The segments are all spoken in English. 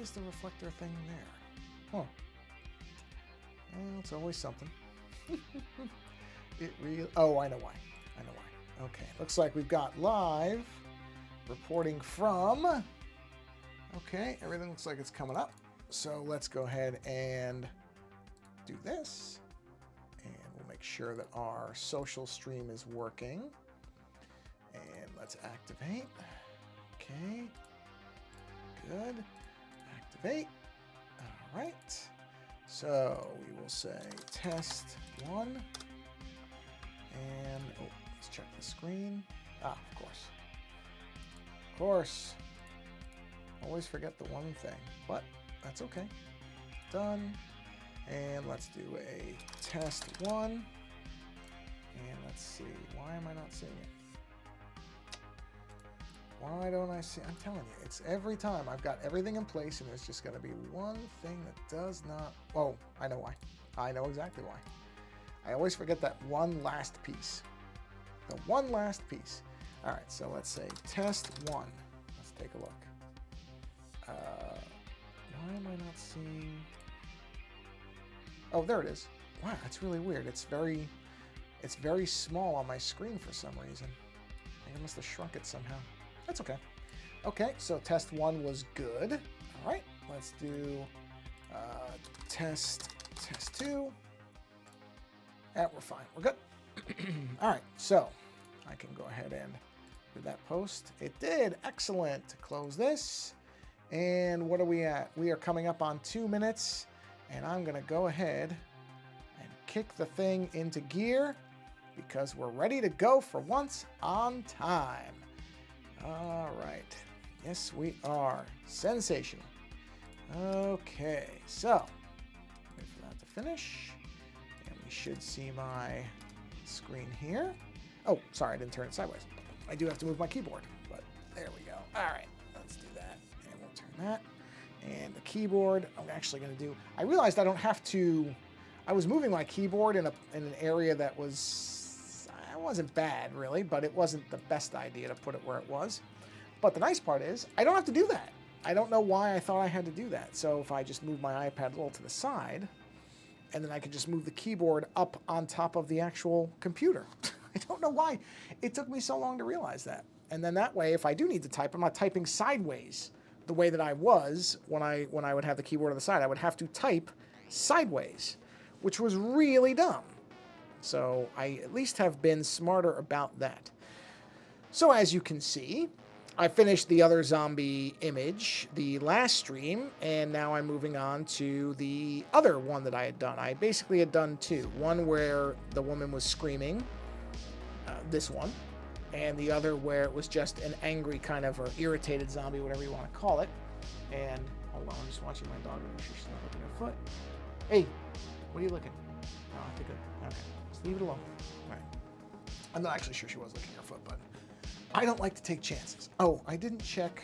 is the reflector thing there? Huh. Well, it's always something. It really... Oh, I know why. I know why. Okay, looks like we've got live reporting from... Okay, everything looks like it's coming up. So let's go ahead and do this. And we'll make sure that our social stream is working. And let's activate. Okay. Good. Activate. All right. So we will say test 1. And, oh, let's check the screen. Ah, of course. Of course. Always forget the one thing, but that's okay. Done. And let's do a test 1. And let's see. Why am I not seeing it? Why don't I see? I'm telling you, it's every time. I've got everything in place, and there's just going to be one thing that does not... Oh, I know why. I know exactly why. I always forget that one last piece. The one last piece. All right, so let's say test 1. Let's take a look. Why am I not seeing... Oh, there it is. Wow, that's really weird. It's very small on my screen for some reason. I think I must have shrunk it somehow. That's okay. Okay, so test 1 was good. All right, let's do test 2. We're fine. We're good. All right, so I can go ahead and do that post. It did. Excellent. Close this. And what are we at? We are coming up on 2 minutes, and I'm going to go ahead and kick the thing into gear because we're ready to go for once on time. All right. Yes, we are. Sensational. Okay, so wait for that to finish. And we should see my screen here. Oh, sorry, I didn't turn it sideways. I do have to move my keyboard, but there we go. All right, let's do that. And we'll turn that. And the keyboard, I'm actually going to do... I realized I don't have to... I was moving my keyboard in an area that was... It wasn't bad, really, but it wasn't the best idea to put it where it was. But the nice part is, I don't have to do that. I don't know why I thought I had to do that. So if I just move my iPad a little to the side, and then I can just move the keyboard up on top of the actual computer. I don't know why it took me so long to realize that. And then that way, if I do need to type, I'm not typing sideways the way that I was when I would have the keyboard on the side. I would have to type sideways, which was really dumb. So I at least have been smarter about that. So as you can see, I finished the other zombie image, the last stream, and now I'm moving on to the other one that I had done. I basically had done 2. One where the woman was screaming, this one, and the other where it was just an angry kind of, or irritated zombie, whatever you want to call it. And, hold on, I'm just watching my dog make sure she's not looking at her foot. Hey, what are you looking? Oh, I think okay. Just leave it alone. All right. I'm not actually sure she was looking at her foot, but I don't like to take chances. Oh, I didn't check.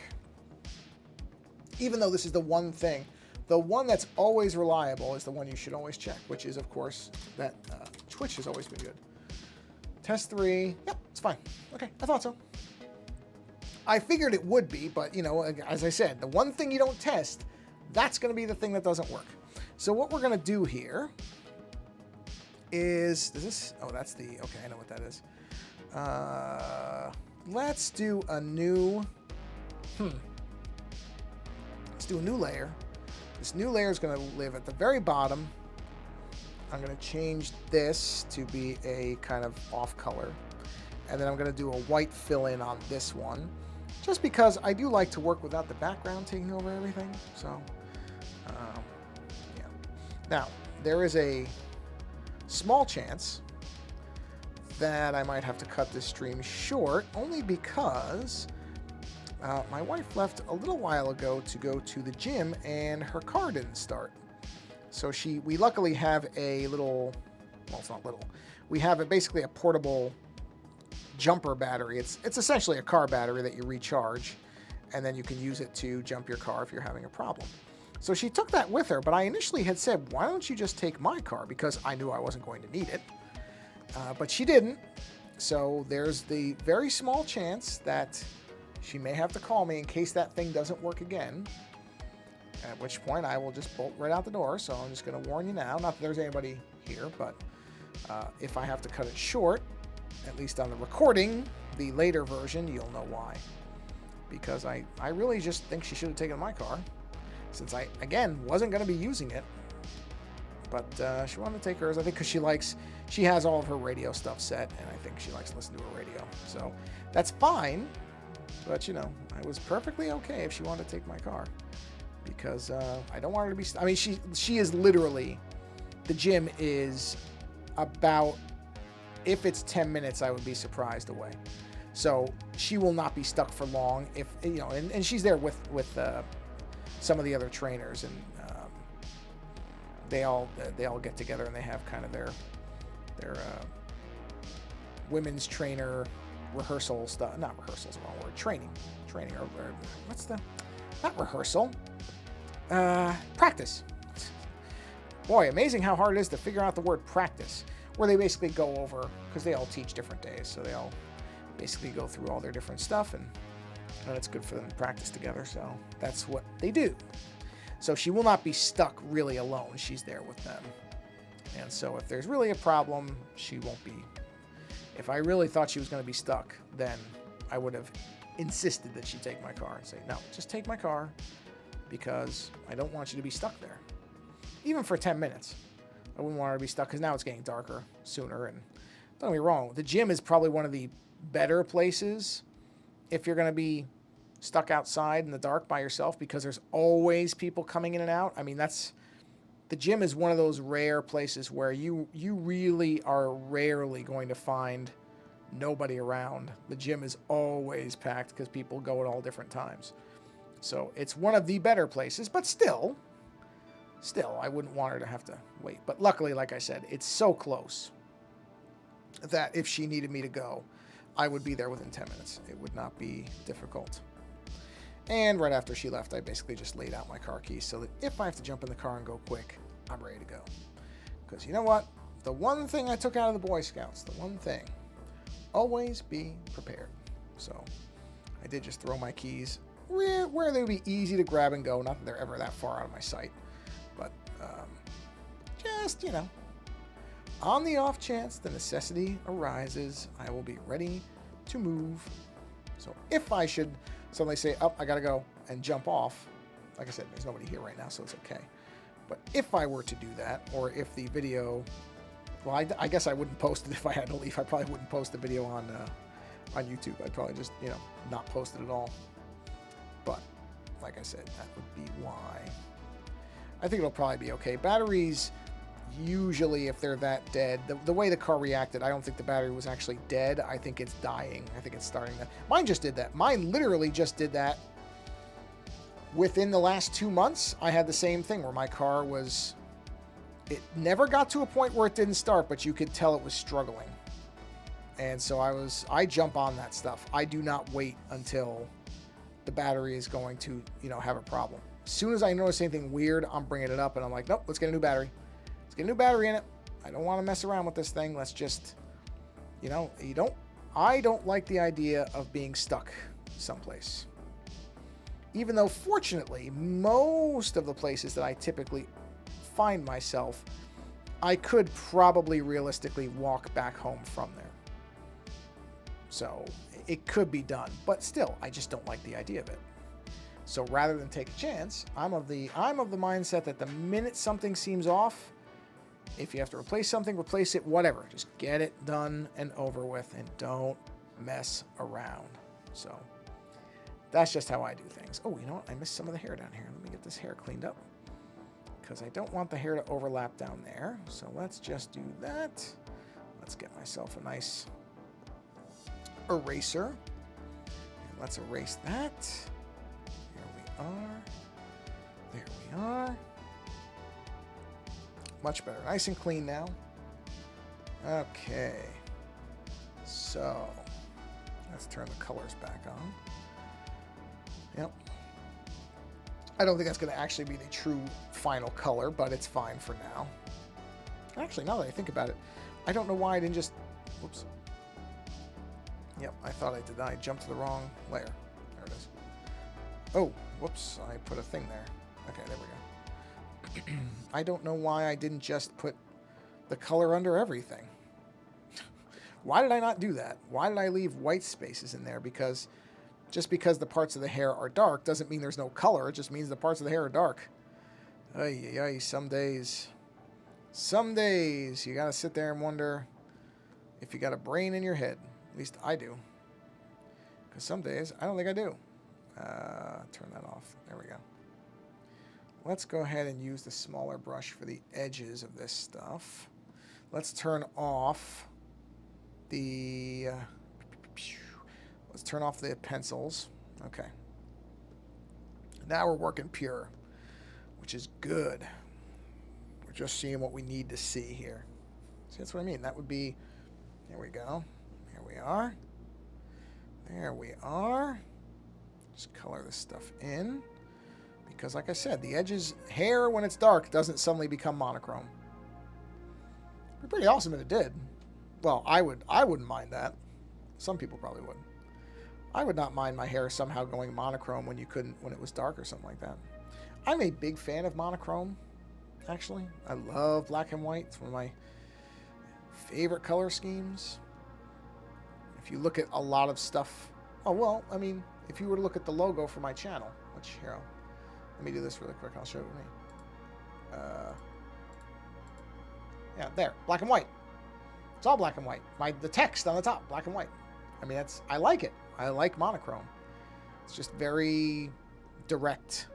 Even though this is the one thing, the one that's always reliable is the one you should always check, which is, of course, that Twitch has always been good. Test 3. Yep, it's fine. Okay, I thought so. I figured it would be, but, you know, as I said, the one thing you don't test, that's going to be the thing that doesn't work. So what we're going to do here is this... Oh, that's the... Okay, I know what that is. Let's do a new... Let's do a new layer. This new layer is going to live at the very bottom. I'm going to change this to be a kind of off color. And then I'm going to do a white fill-in on this one. Just because I do like to work without the background taking over everything. So, yeah. Now, there is a small chance that I might have to cut this stream short, only because my wife left a little while ago to go to the gym and her car didn't start. So we luckily have a little, well, it's not little. We have basically a portable jumper battery. It's essentially a car battery that you recharge, and then you can use it to jump your car if you're having a problem. So she took that with her, but I initially had said, why don't you just take my car? Because I knew I wasn't going to need it. But she didn't. So there's the very small chance that she may have to call me in case that thing doesn't work again. At which point I will just bolt right out the door. So I'm just going to warn you now. Not that there's anybody here, but if I have to cut it short, at least on the recording, the later version, you'll know why. Because I really just think she should have taken my car, since I, again, wasn't going to be using it. But she wanted to take hers, I think, because she has all of her radio stuff set, and I think she likes to listen to her radio. So that's fine, but, you know, I was perfectly okay if she wanted to take my car. Because I don't want her to be... I mean, she is literally... The gym is about... If it's 10 minutes, I would be surprised away. So she will not be stuck for long. If you know, and she's there with some of the other trainers, and they all get together and they have kind of their women's trainer rehearsal stuff. Not rehearsal is the wrong word. Training, or what's the... Not rehearsal. Practice. Boy, amazing how hard it is to figure out the word practice. Where they basically go over, because they all teach different days, so they all basically go through all their different stuff, and it's good for them to practice together, so that's what they do. So she will not be stuck really alone. She's there with them. And so if there's really a problem, she won't be. If I really thought she was going to be stuck, then I would have insisted that she take my car and say, no, just take my car, because I don't want you to be stuck there. Even for 10 minutes. I wouldn't want her to be stuck, because now it's getting darker sooner. And don't get me wrong, the gym is probably one of the better places if you're going to be stuck outside in the dark by yourself, because there's always people coming in and out. I mean, the gym is one of those rare places where you really are rarely going to find nobody around. The gym is always packed because people go at all different times. So it's one of the better places, but still, I wouldn't want her to have to wait. But luckily, like I said, it's so close that if she needed me to go, I would be there within 10 minutes. It would not be difficult. And right after she left, I basically just laid out my car keys so that if I have to jump in the car and go quick, I'm ready to go. Because you know what? The one thing I took out of the Boy Scouts, the one thing, always be prepared. So I did just throw my keys where they would be easy to grab and go. Not that they're ever that far out of my sight. But just, you know, on the off chance the necessity arises, I will be ready to move. So if I should suddenly say, oh, I gotta go, and jump off, like I said, there's nobody here right now, so it's okay. But if I were to do that, or if the video, well, I guess I wouldn't post it if I had to leave. I probably wouldn't post the video on YouTube. I'd probably just, you know, not post it at all. But like I said, that would be why. I think it'll probably be okay. Batteries, usually if they're that dead, the way the car reacted, I don't think the battery was actually dead. I think it's dying. I think it's starting to... Mine just did that. Mine literally just did that. Within the last 2 months, I had the same thing where my car was... It never got to a point where it didn't start, but you could tell it was struggling. And so I jump on that stuff. I do not wait until the battery is going to, you know, have a problem. As soon as I notice anything weird, I'm bringing it up and I'm like, nope, let's get a new battery. Let's get a new battery in it. I don't want to mess around with this thing. Let's just, you know, I don't like the idea of being stuck someplace. Even though, fortunately, most of the places that I typically find myself, I could probably realistically walk back home from there. So it could be done, but still, I just don't like the idea of it. So rather than take a chance, I'm of the mindset that the minute something seems off, if you have to replace something, replace it, whatever. Just get it done and over with, and don't mess around. So that's just how I do things. Oh, you know what? I missed some of the hair down here. Let me get this hair cleaned up, because I don't want the hair to overlap down there. So let's just do that. Let's get myself a nice eraser. And let's erase that. There we are. Much better. Nice and clean now. Okay. So let's turn the colors back on. Yep. I don't think that's going to actually be the true final color, but it's fine for now. Actually, now that I think about it, I don't know why I didn't just... Whoops. Yep, I thought I did that. I jumped to the wrong layer. There it is. Oh, whoops, I put a thing there. Okay, there we go. I don't know why I didn't just put the color under everything. Why did I not do that? Why did I leave white spaces in there? Because just because the parts of the hair are dark doesn't mean there's no color. It just means the parts of the hair are dark. Ay, ay, ay, some days you gotta sit there and wonder if you got a brain in your head. At least I do. Because some days, I don't think I do. Turn that off. There we go. Let's go ahead and use the smaller brush for the edges of this stuff. Let's turn off the... let's turn off the pencils. Okay. Now we're working pure, which is good. We're just seeing what we need to see here. See, that's what I mean. That would be... There we go. Here we are. There we are. Just color this stuff in. Because like I said, the edges, hair when it's dark doesn't suddenly become monochrome. It'd be pretty awesome if it did. Well, I wouldn't mind that. Some people probably would. I would not mind my hair somehow going monochrome when it was dark or something like that. I'm a big fan of monochrome, actually. I love black and white. It's one of my favorite color schemes. If you look at a lot of stuff, oh well, I mean, if you were to look at the logo for my channel, which here, let me do this really quick. I'll show it with me. Yeah, there, black and white. It's all black and white. The text on the top, black and white. I mean, I like it. I like monochrome. It's just very direct.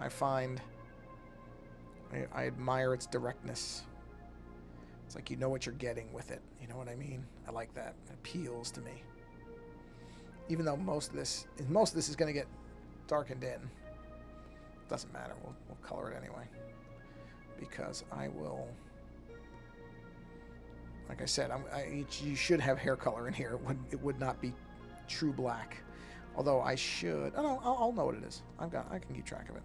I find I admire its directness. It's like you know what you're getting with it. You know what I mean? I like that. It appeals to me. Even though most of this is going to get darkened in. Doesn't matter. We'll color it anyway. Because I will... Like I said, you should have hair color in here. It would not be true black. Although I should... Oh, no, I'll know what it is. I can keep track of it.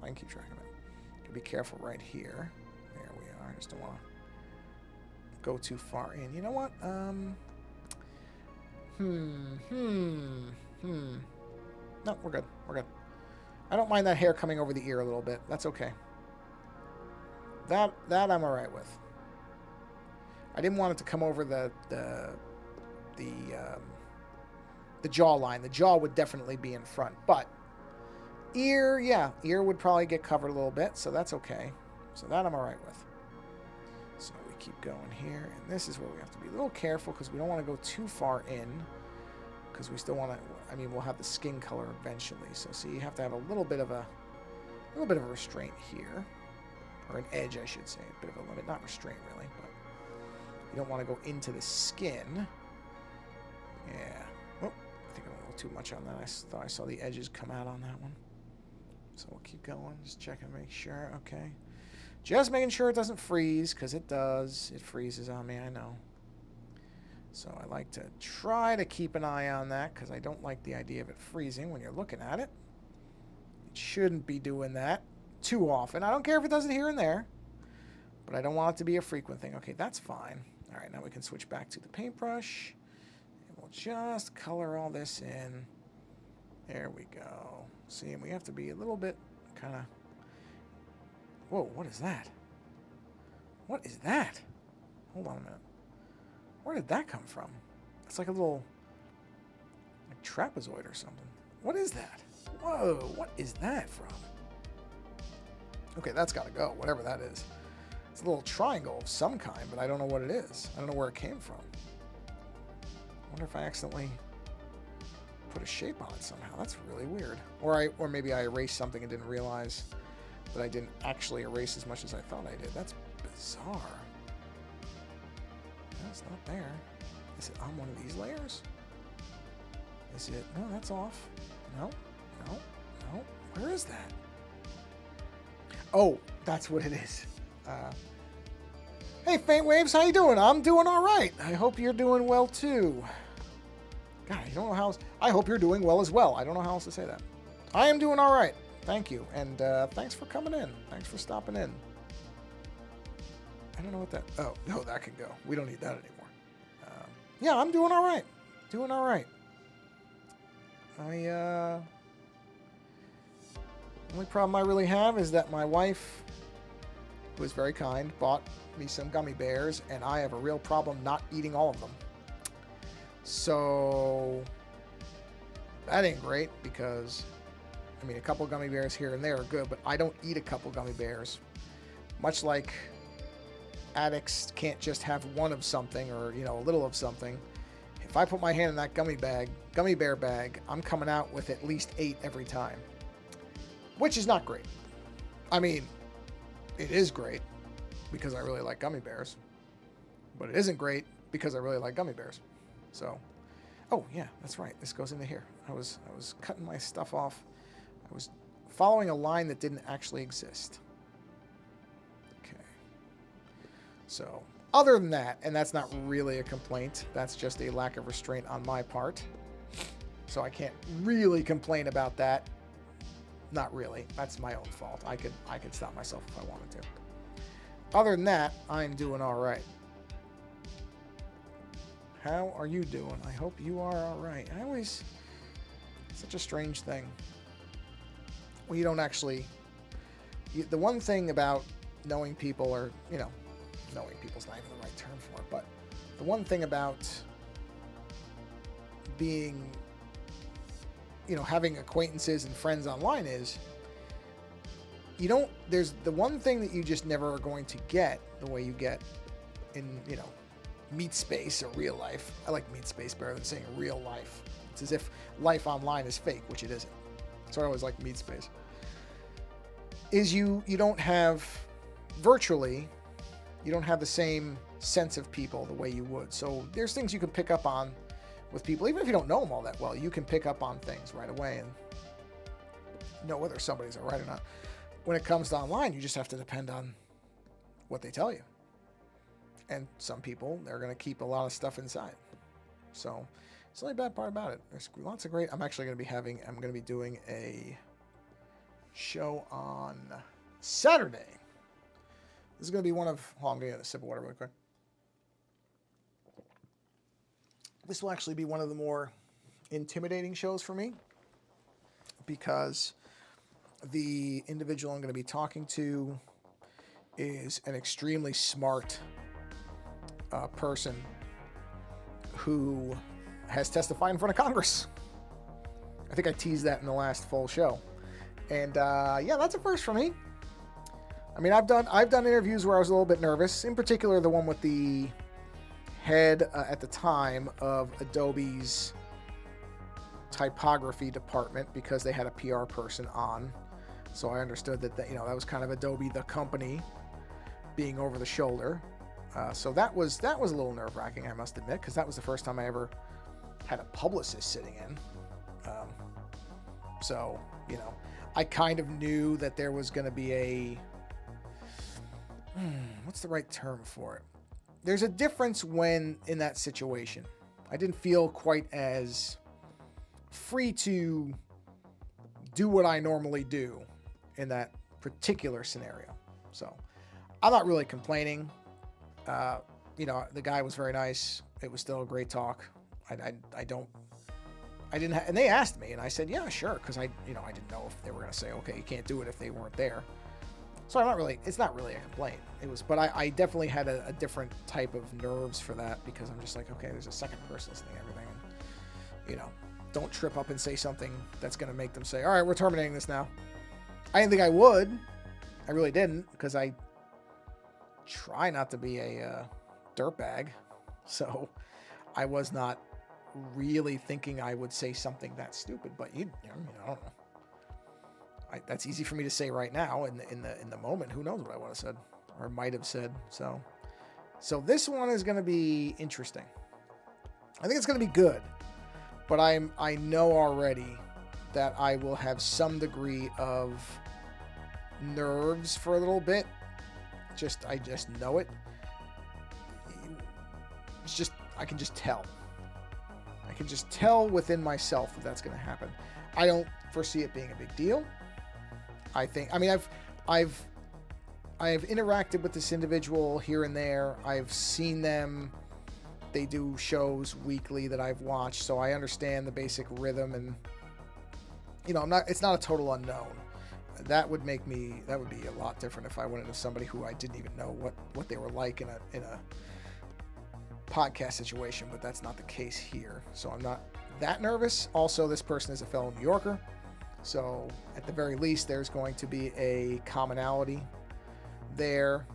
I can keep track of it. Be careful right here. There we are. I just don't want to go too far in. You know what? No, we're good. We're good. I don't mind that hair coming over the ear a little bit. That's okay. That I'm all right with. I didn't want it to come over the jawline. The jaw would definitely be in front, but ear, yeah, ear would probably get covered a little bit, so that's okay. So that I'm all right with. So we keep going here, and this is where we have to be a little careful because we don't want to go too far in, because we still want to. I mean, we'll have the skin color eventually. So see, you have to have a little bit of a restraint here, or an edge, I should say, a bit of a limit, not restraint really, but you don't want to go into the skin. Yeah. Oh, I think I'm a little too much on that. I thought I saw the edges come out on that one. So we'll keep going. Just check and make sure. Okay. Just making sure it doesn't freeze, because it does. It freezes on me, I know. So I like to try to keep an eye on that, because I don't like the idea of it freezing when you're looking at it. It shouldn't be doing that too often. I don't care if it does it here and there, but I don't want it to be a frequent thing. Okay, that's fine. All right, now we can switch back to the paintbrush. And we'll just color all this in. There we go. See, and we have to be a little bit kind of... Whoa, what is that? What is that? Hold on a minute. Where did that come from? It's like a little... like trapezoid or something. What is that? Whoa, what is that from? Okay, that's got to go, whatever that is. It's a little triangle of some kind, but I don't know what it is. I don't know where it came from. I wonder if I accidentally put a shape on it somehow. That's really weird. Or maybe I erased something and didn't realize that I didn't actually erase as much as I thought I did. That's bizarre. No, it's not there. Is it on one of these layers? Is it? No, that's off. No, no, no. Where is that? Oh, that's what it is. Hey, Faint Waves, how you doing? I'm doing all right. I hope you're doing well, too. God, I don't know how else... I hope you're doing well as well. I don't know how else to say that. I am doing all right. Thank you. And thanks for coming in. Thanks for stopping in. I don't know what that... Oh, no, that can go. We don't need that anymore. Yeah, I'm doing all right. Doing all right. Only problem I really have is that my wife, who is very kind, bought me some gummy bears, and I have a real problem not eating all of them. So that ain't great because, I mean, a couple gummy bears here and there are good, but I don't eat a couple gummy bears. Much like addicts can't just have one of something or, you know, a little of something. If I put my hand in that gummy bear bag, I'm coming out with at least 8 every time, which is not great. I mean, it is great because I really like gummy bears, but it isn't great because I really like gummy bears. So, oh yeah, that's right. This goes into here. I was cutting my stuff off. I was following a line that didn't actually exist. Okay. So, other than that, and that's not really a complaint, that's just a lack of restraint on my part. So I can't really complain about that. Not really. That's my own fault. I could stop myself if I wanted to. Other than that, I'm doing all right. How are you doing? I hope you are all right. Such a strange thing. Well, you don't actually... the one thing about knowing people, or, you know, knowing people's not even the right term for it, but the one thing about being, you know, having acquaintances and friends online is there's the one thing that you just never are going to get the way you get in, you know, meet space or real life. I like meet space better than saying real life. It's as if life online is fake, which it isn't. So I always like meet space. Is you don't have, virtually, you don't have the same sense of people the way you would. So there's things you can pick up on with people, even if you don't know them all that well. You can pick up on things right away and know whether somebody's all right or not. When it comes to online, you just have to depend on what they tell you. And some people, they're going to keep a lot of stuff inside. So it's the only bad part about it. There's lots of great... I'm going to be doing a show on Saturday. This is going to be one of... I'm going to get a sip of water really quick. This will actually be one of the more intimidating shows for me because the individual I'm going to be talking to is an extremely smart person who has testified in front of Congress. I think I teased that in the last full show. And yeah, that's a first for me. I mean, I've done interviews where I was a little bit nervous, in particular the one with the head at the time of Adobe's typography department, because they had a PR person on. So I understood that that was kind of Adobe the company being over the shoulder. So that was a little nerve-wracking, I must admit, because that was the first time I ever had a publicist sitting in. So, you know, I kind of knew that there was going to be a... what's the right term for it? There's a difference when in that situation. I didn't feel quite as free to do what I normally do in that particular scenario. So I'm not really complaining. You know, the guy was very nice. It was still a great talk. And they asked me, and I said, yeah, sure. Cause I didn't know if they were going to say, okay, you can't do it if they weren't there. So it's not really a complaint. But I definitely had a different type of nerves for that, because I'm just like, okay, there's a second person listening to everything. And, you know, don't trip up and say something that's going to make them say, all right, we're terminating this now. I didn't think I would. I really didn't, because I try not to be a dirtbag. So I was not really thinking I would say something that stupid, but I don't know. That's easy for me to say right now in the moment. Who knows what I would have said or might have said. So this one is going to be interesting. I think it's going to be good, but I know already that I will have some degree of nerves for a little bit. I just know it. I can just tell. I can just tell within myself that that's going to happen. I don't foresee it being a big deal. I've interacted with this individual here and there. I've seen them. They do shows weekly that I've watched, so I understand the basic rhythm, and it's not a total unknown. that would be a lot different if I went into somebody who I didn't even know what they were like in a podcast situation, but that's not the case here. So I'm not that nervous. Also, this person is a fellow New Yorker, so at the very least, there's going to be a commonality there.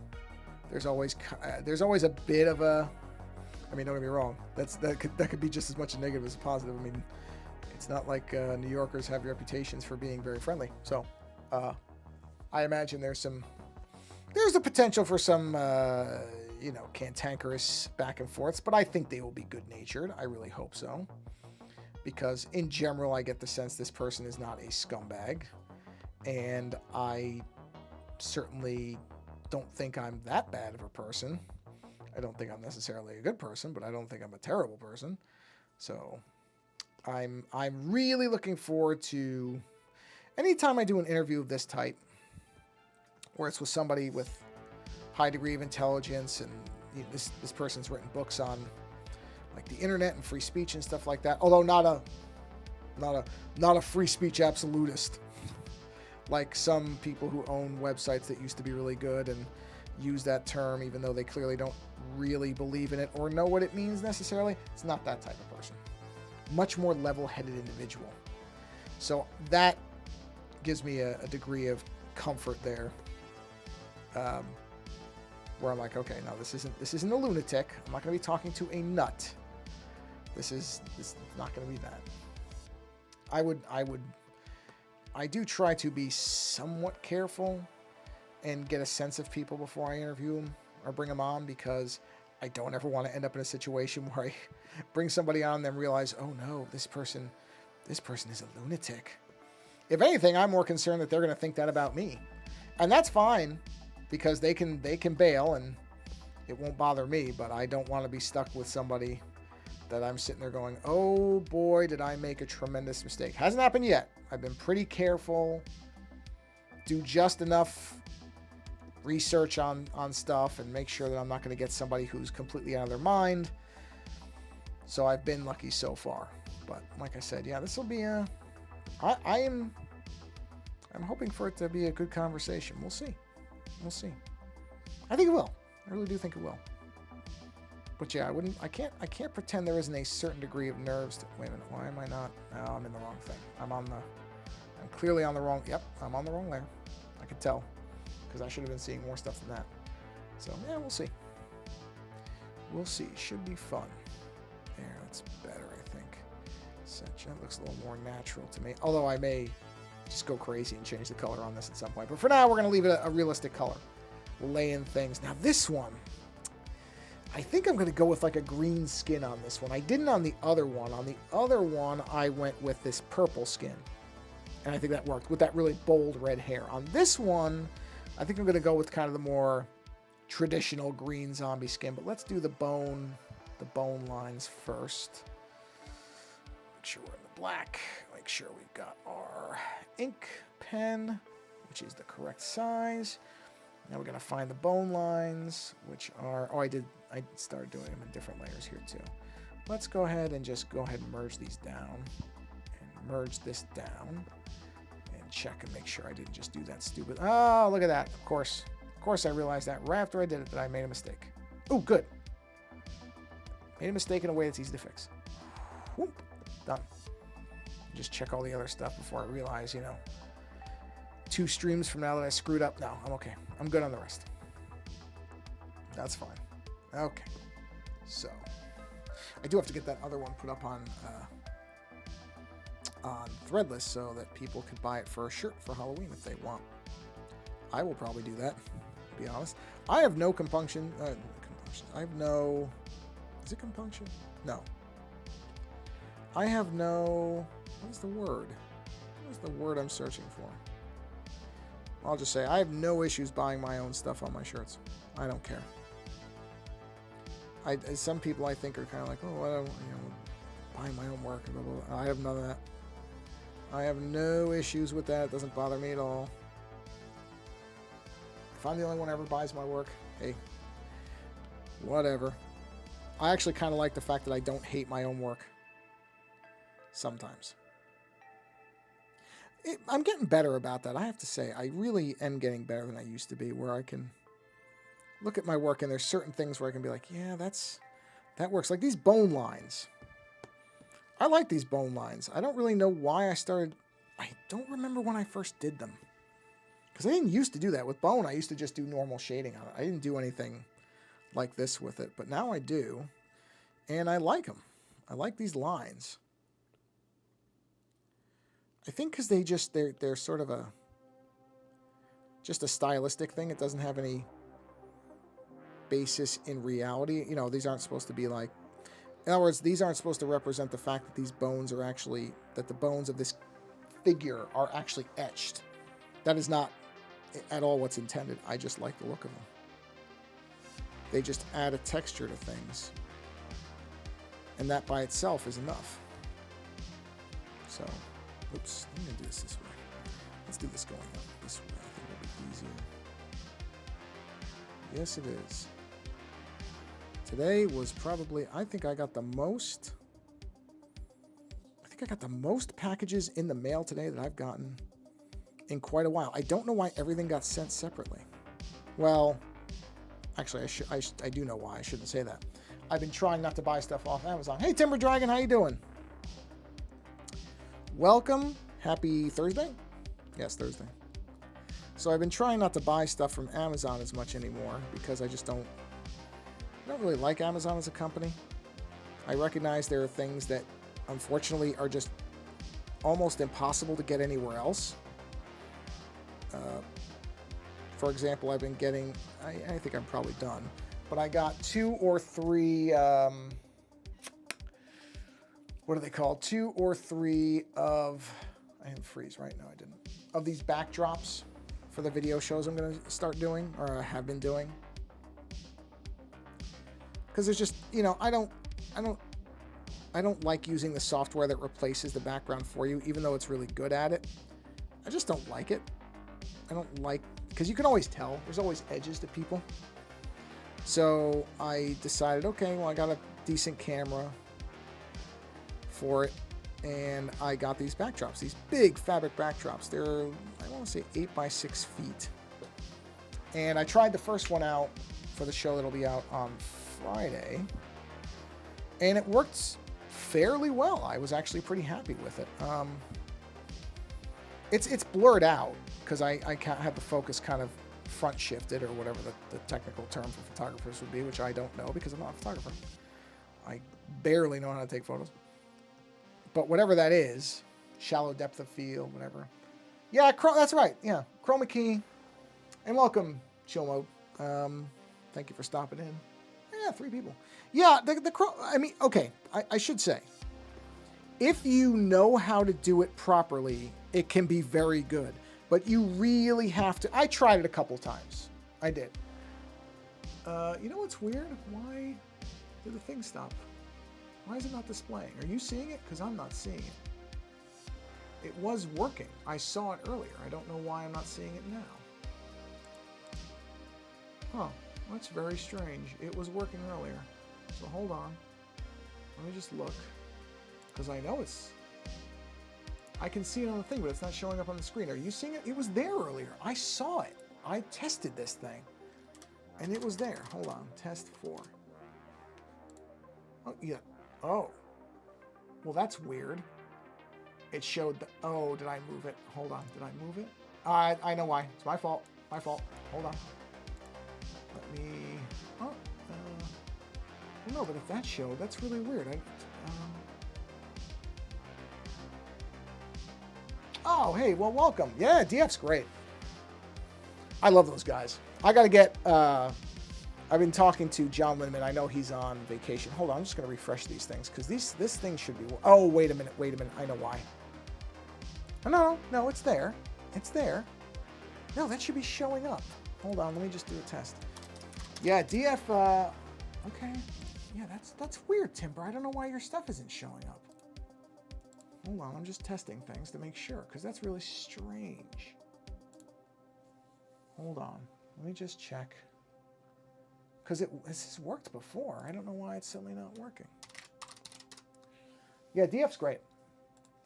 There's always a bit of a. I mean, don't get me wrong. That could be just as much a negative as a positive. I mean, it's not like New Yorkers have reputations for being very friendly. So I imagine there's the potential for some cantankerous back and forths, but I think they will be good-natured. I really hope so, because in general, I get the sense this person is not a scumbag, and I certainly don't think I'm that bad of a person. I don't think I'm necessarily a good person, but I don't think I'm a terrible person. So I'm really looking forward to anytime I do an interview of this type, where it's with somebody with high degree of intelligence, and this person's written books on like the internet and free speech and stuff like that. Although not a free speech absolutist, like some people who own websites that used to be really good and use that term even though they clearly don't really believe in it or know what it means necessarily. It's not that type of person. Much more level-headed individual. So that gives me a degree of comfort there, where I'm like, okay, no, this isn't a lunatic. I'm not going to be talking to a nut. This is not going to be that. I do try to be somewhat careful and get a sense of people before I interview them or bring them on, because I don't ever want to end up in a situation where I bring somebody on and then realize, oh no, this person is a lunatic. If anything, I'm more concerned that they're going to think that about me. And that's fine, because they can bail and it won't bother me, but I don't want to be stuck with somebody that I'm sitting there going, oh boy, did I make a tremendous mistake. Hasn't happened yet. I've been pretty careful, do just enough research on stuff and make sure that I'm not going to get somebody who's completely out of their mind. So I've been lucky so far. But like I said, yeah, this will be I'm hoping for it to be a good conversation. We'll see. I think it will. I really do think it will. But yeah, I can't pretend there isn't a certain degree of nerves. Wait a minute, why am I not? No, I'm in the wrong thing. I'm clearly on the wrong, yep, I'm on the wrong layer. I could tell, because I should have been seeing more stuff than that. So yeah, we'll see. We'll see, should be fun. There, that's better, I think. That looks a little more natural to me. Although I may just go crazy and change the color on this at some point. But for now, we're gonna leave it a realistic color. We'll lay in things. Now this one, I think I'm going to go with like a green skin on this one. I didn't on the other one. On the other one, I went with this purple skin. And I think that worked with that really bold red hair. On this one, I think I'm going to go with kind of the more traditional green zombie skin. But let's do the bone lines first. Make sure we're in the black. Make sure we've got our ink pen, which is the correct size. Now we're going to find the bone lines, which are, I started doing them in different layers here too. Let's go ahead and merge these down and merge this down and check and make sure I didn't just do that stupid. Oh, look at that. Of course I realized that right after I did it that I made a mistake. Oh, good. Made a mistake in a way that's easy to fix. Whoop, done. Just check all the other stuff before I realize, 2 streams from now that I screwed up. No, I'm okay. I'm good on the rest. That's fine. Okay. So, I do have to get that other one put up on Threadless so that people could buy it for a shirt for Halloween if they want. I will probably do that, to be honest. I have no compunction. I have no... Is it compunction? No. I have no... What is the word? What is the word I'm searching for? I'll just say I have no issues buying my own stuff on my shirts. I don't care. Some people I think are kind of like, oh, I don't, buying my own work. Blah, blah, blah. I have none of that. I have no issues with that. It doesn't bother me at all. If I'm the only one who ever buys my work, hey, whatever. I actually kind of like the fact that I don't hate my own work. Sometimes. I'm getting better about that. I have to say, I really am getting better than I used to be, where I can look at my work and there's certain things where I can be like, yeah, that works. Like these bone lines. I like these bone lines. I don't really know why I started. I don't remember when I first did them. Because I didn't used to do that. With bone, I used to just do normal shading on it. I didn't do anything like this with it. But now I do. And I like them. I like these lines. I think because they're sort of just a stylistic thing. It doesn't have any basis in reality. You know, these aren't supposed to be like, in other words, these aren't supposed to represent the fact that these bones are actually, that the bones of this figure are actually etched. That is not at all what's intended. I just like the look of them. They just add a texture to things. And that by itself is enough. So, oops, I'm going to do this way. Let's do this going up this way. I think it'll be easier. Yes, it is. Today was probably, I think I got the most packages in the mail today that I've gotten in quite a while. I don't know why everything got sent separately. Well, actually, I do know why. I shouldn't say that. I've been trying not to buy stuff off Amazon. Hey, Timber Dragon, how you doing? Welcome. Happy Thursday? Yes, Thursday. So I've been trying not to buy stuff from Amazon as much anymore because I don't really like Amazon as a company. I recognize there are things that unfortunately are just almost impossible to get anywhere else. For example, I've been getting, I think I'm probably done, but I got 2 or 3, what are they called? 2 or 3 of, I didn't freeze, right? No, I didn't. Of these backdrops for the video shows I'm going to start doing, or I have been doing. Because there's just, you know, I don't like using the software that replaces the background for you, even though it's really good at it. I just don't like it. I don't like, because you can always tell. There's always edges to people. So I decided, okay, well, I got a decent camera for it, and I got these backdrops, these big fabric backdrops. They're, I want to say 8 by 6 feet. And I tried the first one out for the show that'll be out on Friday, and it worked fairly well. I was actually pretty happy with it. It's blurred out because I can't have the focus kind of front shifted, or whatever the technical term for photographers would be, which I don't know because I'm not a photographer. I barely know how to take photos. But whatever that is, shallow depth of field, whatever. Yeah, that's right. Yeah, chroma key. And welcome, Chill Mode. Thank you for stopping in. Yeah, 3 people. Yeah, I mean, okay, I should say, if you know how to do it properly, it can be very good. But you really have to. I tried it a couple times. I did. You know what's weird? Why did the thing stop? Why is it not displaying? Are you seeing it? Because I'm not seeing it. It was working. I saw it earlier. I don't know why I'm not seeing it now. Huh. That's very strange. It was working earlier. So hold on. Let me just look. Because I know it's... I can see it on the thing, but it's not showing up on the screen. Are you seeing it? It was there earlier. I saw it. I tested this thing. And it was there. Hold on. Test 4. Oh, yeah. Oh. Well, that's weird. It showed the... Oh, did I move it? Hold on. Did I move it? I know why. It's my fault. My fault. Hold on. Let me... Oh. Well, no, but if that showed, that's really weird. Oh, hey, well, welcome. Yeah, DF's great. I love those guys. I got to get... I've been talking to John Lindemann. I know he's on vacation. Hold on, I'm just going to refresh these things, because this thing should be... Oh, wait a minute. I know why. Oh, no, it's there. It's there. No, that should be showing up. Hold on, let me just do a test. Yeah, DF... Okay. Yeah, that's weird, Timber. I don't know why your stuff isn't showing up. Hold on, I'm just testing things to make sure, because that's really strange. Hold on, let me just check. Because this has worked before. I don't know why it's suddenly not working. Yeah, DF's great.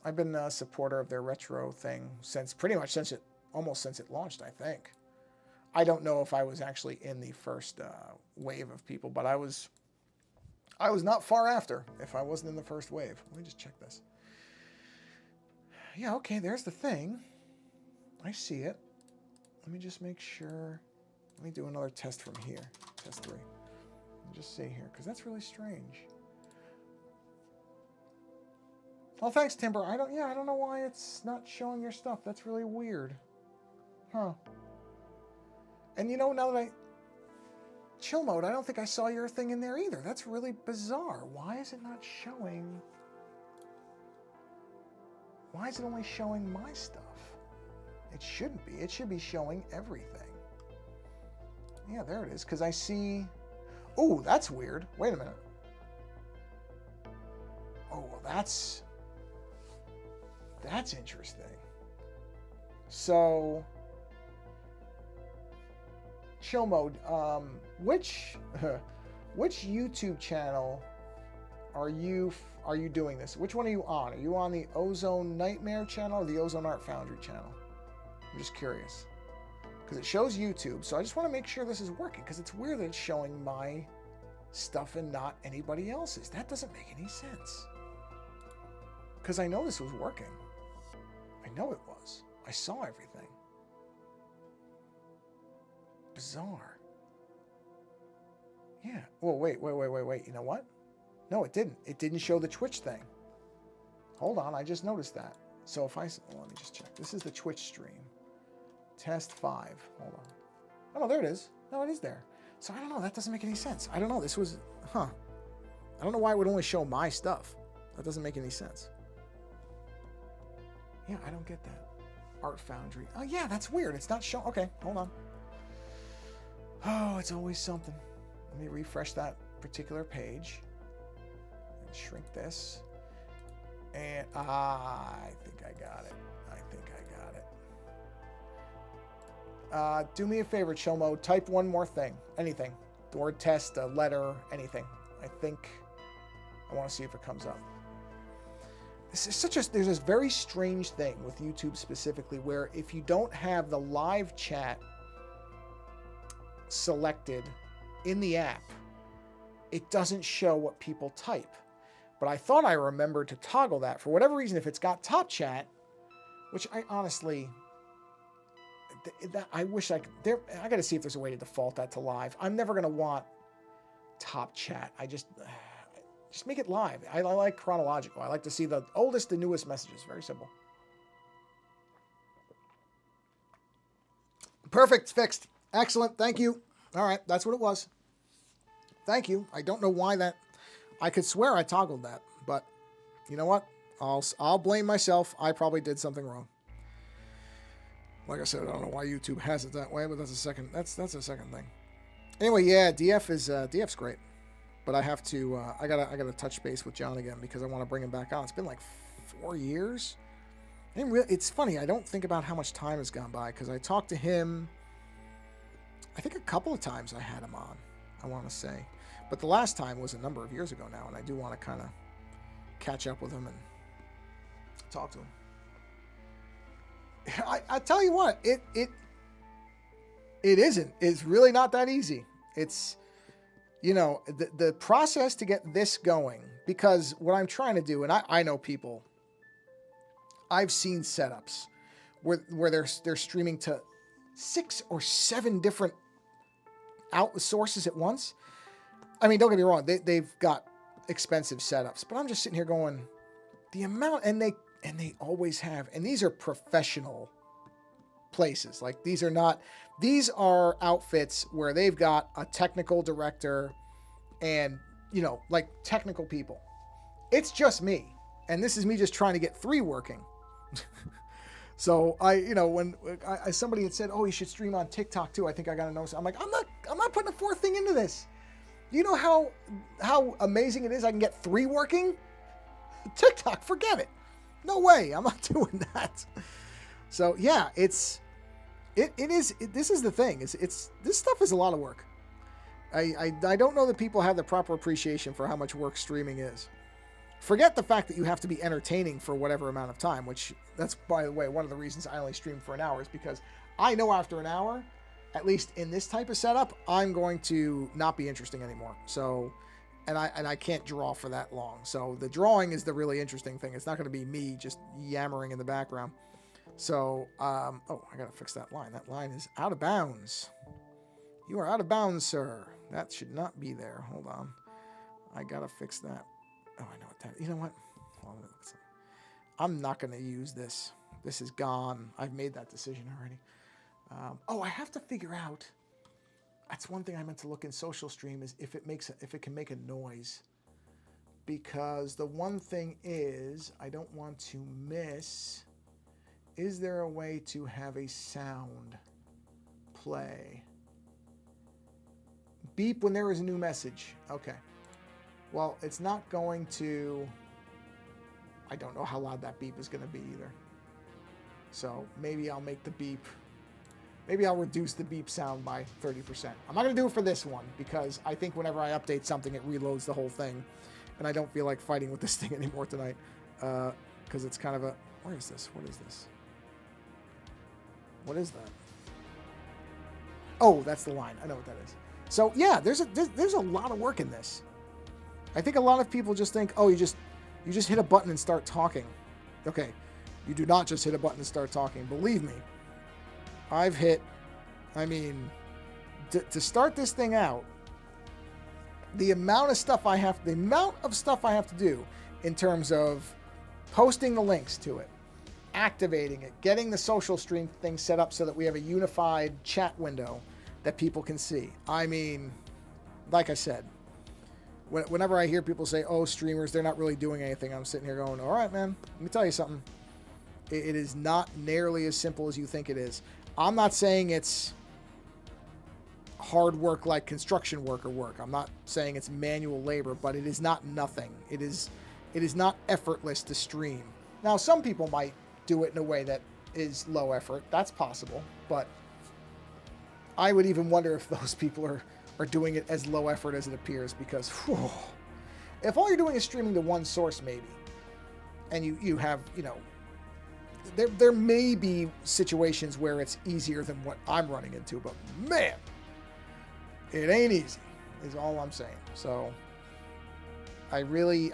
I've been a supporter of their retro thing since pretty much almost since it launched, I think. I don't know if I was actually in the first wave of people, but I was not far after if I wasn't in the first wave. Let me just check this. Yeah, okay, there's the thing. I see it. Let me just make sure. Let me do another test from here. Test 3. Let me just see here, because that's really strange. Well, thanks, Timber. I don't know why it's not showing your stuff. That's really weird. Huh. And you know, now that chill mode, I don't think I saw your thing in there either. That's really bizarre. Why is it not showing? Why is it only showing my stuff? It shouldn't be. It should be showing everything. Yeah, there it is. Because I see... Oh, that's weird. Wait a minute. Oh, well, that's interesting. So... Chill mode. Which YouTube channel are you doing this? Which one are you on? Are you on the Ozone Nightmare channel or the Ozone Art Foundry channel? I'm just curious because it shows YouTube, so I just want to make sure this is working because it's weird that it's showing my stuff and not anybody else's. That doesn't make any sense. Because I know this was working. I know it was. I saw everything. Bizarre. Yeah. Well, wait. You know what? No, it didn't. It didn't show the Twitch thing. Hold on. I just noticed that. So if I... Well, let me just check. This is the Twitch stream. Test 5. Hold on. Oh, no, there it is. No, it is there. So I don't know. That doesn't make any sense. I don't know. This was... Huh. I don't know why it would only show my stuff. That doesn't make any sense. Yeah, I don't get that. Art Foundry. Oh, yeah, that's weird. It's not showing... Okay, hold on. Oh, it's always something. Let me refresh that particular page. And shrink this. And I think I got it. Do me a favor, chill mode. Type one more thing. Anything. The word test, a letter, anything. I think I want to see if it comes up. This is there's this very strange thing with YouTube specifically where if you don't have the live chat selected in the app, it doesn't show what people type. But I thought I remembered to toggle that. For whatever reason, if it's got top chat, which I honestly... I wish I could... I got to see if there's a way to default that to live. I'm never going to want top chat. I just make it live. I like chronological. I like to see the oldest and newest messages. Very simple. Perfect. Fixed. Excellent. Thank you. All right. That's what it was. Thank you. I don't know why that... I could swear I toggled that, but you know what? I'll blame myself. I probably did something wrong. Like I said, I don't know why YouTube has it that way, but that's a second thing. Anyway, yeah, DF's great, but I have to I gotta touch base with John again because I want to bring him back on. It's been like 4 years. It's funny. I don't think about how much time has gone by because I talked to him. I think a couple of times I had him on. I want to say, but the last time was a number of years ago now, and I do want to kind of catch up with him and talk to him. I tell you what, it isn't. It's really not that easy. It's, you know, the process to get this going, because what I'm trying to do, and I know people, I've seen setups where they're streaming to 6 or 7 different sources at once. I mean, don't get me wrong, they've got expensive setups, but I'm just sitting here going, the amount, and they always have, and these are professional places. Like these are outfits where they've got a technical director and, you know, like technical people. It's just me. And this is me just trying to get 3 working. So when somebody had said, oh, you should stream on TikTok too. I think I got to know. I'm like, I'm not putting a 4th thing into this. You know how amazing it is. I can get 3 working. TikTok, forget it. No way, I'm not doing that. So yeah, this is the thing. This stuff is a lot of work. I don't know that people have the proper appreciation for how much work streaming is. Forget the fact that you have to be entertaining for whatever amount of time, which that's, by the way, one of the reasons I only stream for an hour is because I know after an hour, at least in this type of setup, I'm going to not be interesting anymore. So, and I can't draw for that long. So the drawing is the really interesting thing. It's not going to be me just yammering in the background. So, oh, I got to fix that line. That line is out of bounds. You are out of bounds, sir. That should not be there. Hold on. I got to fix that. Oh, I know what that is. You know what? Hold on, I'm not going to use this. This is gone. I've made that decision already. Oh, I have to figure out. That's one thing I meant to look in Social Stream is if it can make a noise. Because the one thing is, I don't want to miss. Is there a way to have a sound play? Beep when there is a new message. Okay. Well, it's not going to... I don't know how loud that beep is going to be either. So maybe I'll make the beep... Maybe I'll reduce the beep sound by 30%. I'm not going to do it for this one because I think whenever I update something, it reloads the whole thing. And I don't feel like fighting with this thing anymore tonight. Because it's kind of a... Where is this? What is this? What is that? Oh, that's the line. I know what that is. So yeah, there's a lot of work in this. I think a lot of people just think, oh, you just hit a button and start talking. Okay, you do not just hit a button and start talking. Believe me, I've hit. I mean, to start this thing out, the amount of stuff I have to do in terms of posting the links to it, activating it, getting the social stream thing set up so that we have a unified chat window that people can see. I mean, like I said, whenever I hear people say, oh, streamers, they're not really doing anything, I'm sitting here going, all right, man, let me tell you something. It is not nearly as simple as you think it is. I'm not saying it's hard work like construction worker work. I'm not saying it's manual labor, but it is not nothing. It is not effortless to stream. Now, some people might do it in a way that is low effort. That's possible, but I would even wonder if those people are doing it as low effort as it appears, because whew, if all you're doing is streaming to one source, maybe, and you have, you know, there may be situations where it's easier than what I'm running into, but man, it ain't easy, is all I'm saying. So I really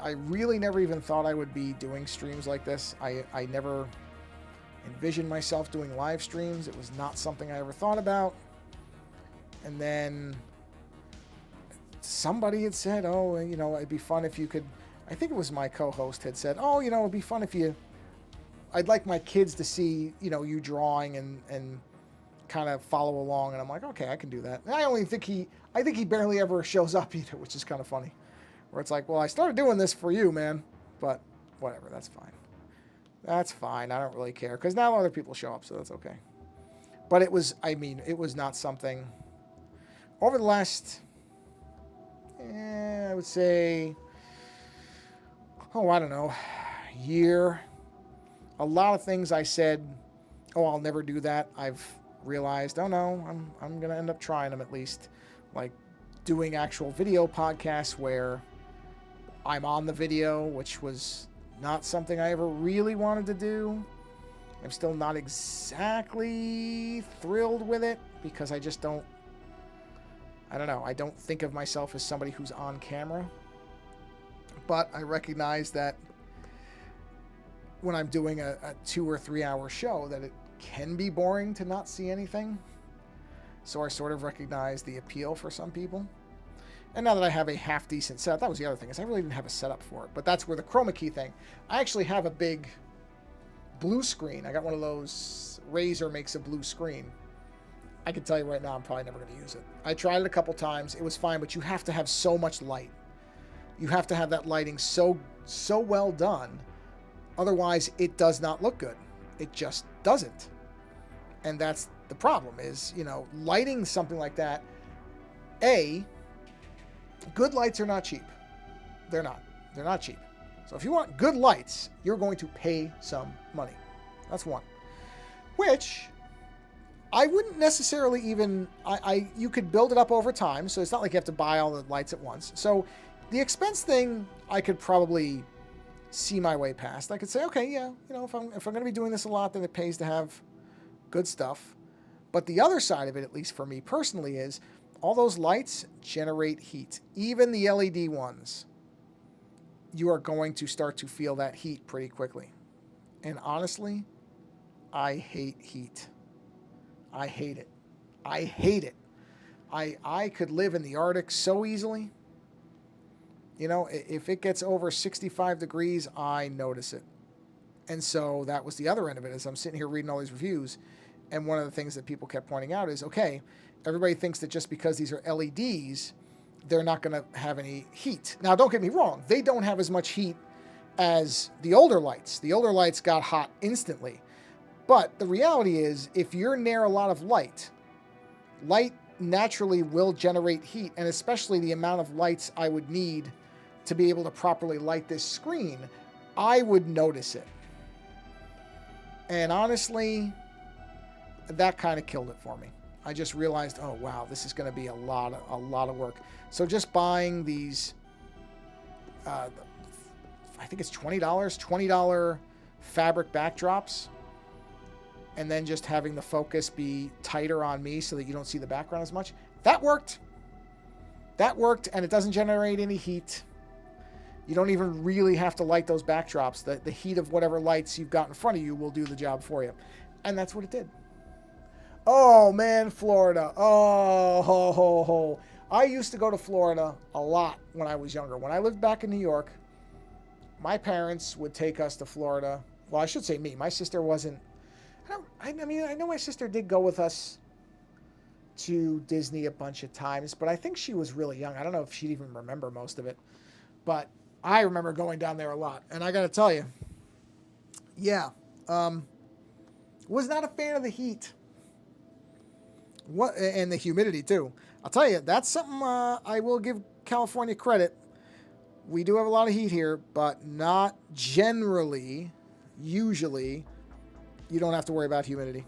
never even thought I would be doing streams like this. I never envisioned myself doing live streams. It was not something I ever thought about. And then somebody had said, oh, you know, it'd be fun if you could, I think it was my co-host had said, oh, you know, it'd be fun if you, I'd like my kids to see, you know, you drawing and kind of follow along. And I'm like, okay, I can do that. And I think he barely ever shows up either, which is kind of funny. Where it's like, well, I started doing this for you, man. But whatever, that's fine. That's fine. I don't really care. Because now other people show up, so that's okay. But it was, I mean, it was not something... Over the last, I would say, oh, I don't know, year, a lot of things I said, oh, I'll never do that. I've realized, oh no, I'm going to end up trying them at least. Like doing actual video podcasts where I'm on the video, which was not something I ever really wanted to do. I'm still not exactly thrilled with it because I just don't, I don't know. I don't think of myself as somebody who's on camera. But I recognize that when I'm doing a 2 or 3 hour show that it can be boring to not see anything. So I sort of recognize the appeal for some people. And now that I have a half decent setup, that was the other thing, is I really didn't have a setup for it. But that's where the chroma key thing. I actually have a big blue screen. I got one of those, Razer makes a blue screen. I can tell you right now, I'm probably never going to use it. I tried it a couple times. It was fine, but you have to have so much light. You have to have that lighting so well done. Otherwise, it does not look good. It just doesn't. And that's the problem is, you know, lighting something like that. Good lights are not cheap. They're not. They're not cheap. So if you want good lights, you're going to pay some money. That's one. Which... I wouldn't necessarily even, you could build it up over time, so it's not like you have to buy all the lights at once. So the expense thing, I could probably see my way past. I could say, okay, yeah, you know, if I'm going to be doing this a lot, then it pays to have good stuff. But the other side of it, at least for me personally, is all those lights generate heat. Even the LED ones, you are going to start to feel that heat pretty quickly. And honestly, I hate heat. I hate it. I hate it. I could live in the Arctic so easily. You know, if it gets over 65 degrees, I notice it. And so that was the other end of it, as I'm sitting here reading all these reviews. And one of the things that people kept pointing out is, okay, everybody thinks that just because these are LEDs, they're not going to have any heat. Now, don't get me wrong. They don't have as much heat as the older lights. The older lights got hot instantly. But the reality is, if you're near a lot of light, light naturally will generate heat, and especially the amount of lights I would need to be able to properly light this screen, I would notice it. And honestly, that kind of killed it for me. I just realized, oh wow, this is going to be a lot of work. So just buying these, I think it's $20 fabric backdrops, and then just having the focus be tighter on me so that you don't see the background as much. That worked. That worked, and it doesn't generate any heat. You don't even really have to light those backdrops. The heat of whatever lights you've got in front of you will do the job for you. And that's what it did. Oh, man, Florida. Oh, ho, ho, ho. I used to go to Florida a lot when I was younger. When I lived back in New York, my parents would take us to Florida. Well, I should say me. My sister wasn't. I mean, I know my sister did go with us to Disney a bunch of times, but I think she was really young. I don't know if she'd even remember most of it. But I remember going down there a lot. And I got to tell you, yeah, was not a fan of the heat. And the humidity, too. I'll tell you, that's something I will give California credit. We do have a lot of heat here, but not generally, usually, you don't have to worry about humidity.